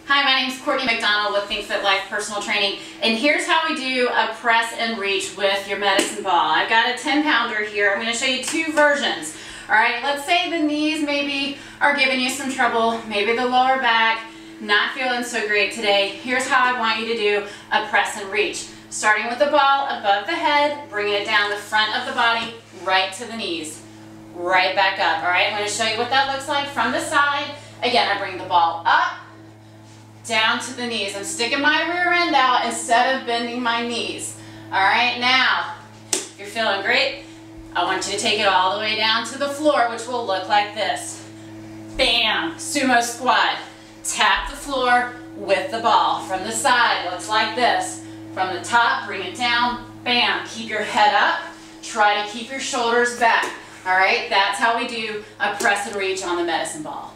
Hi, my name is Courtney McDonald with Think Fit Life Personal Training, and here's how we do a press and reach with your medicine ball. I've got a 10-pounder here. I'm going to show you two versions. All right, let's say the knees maybe are giving you some trouble, maybe the lower back, not feeling so great today. Here's how I want you to do a press and reach. Starting with the ball above the head, bringing it down the front of the body, right to the knees, right back up. All right, I'm going to show you what that looks like from the side. Again, I bring the ball up, down to the knees. I'm sticking my rear end out instead of bending my knees. All right, now, if you're feeling great, I want you to take it all the way down to the floor, which will look like this. Bam, sumo squat. Tap the floor with the ball. From the side, looks like this. From the top, bring it down, bam. Keep your head up. Try to keep your shoulders back. All right, that's how we do a press and reach on the medicine ball.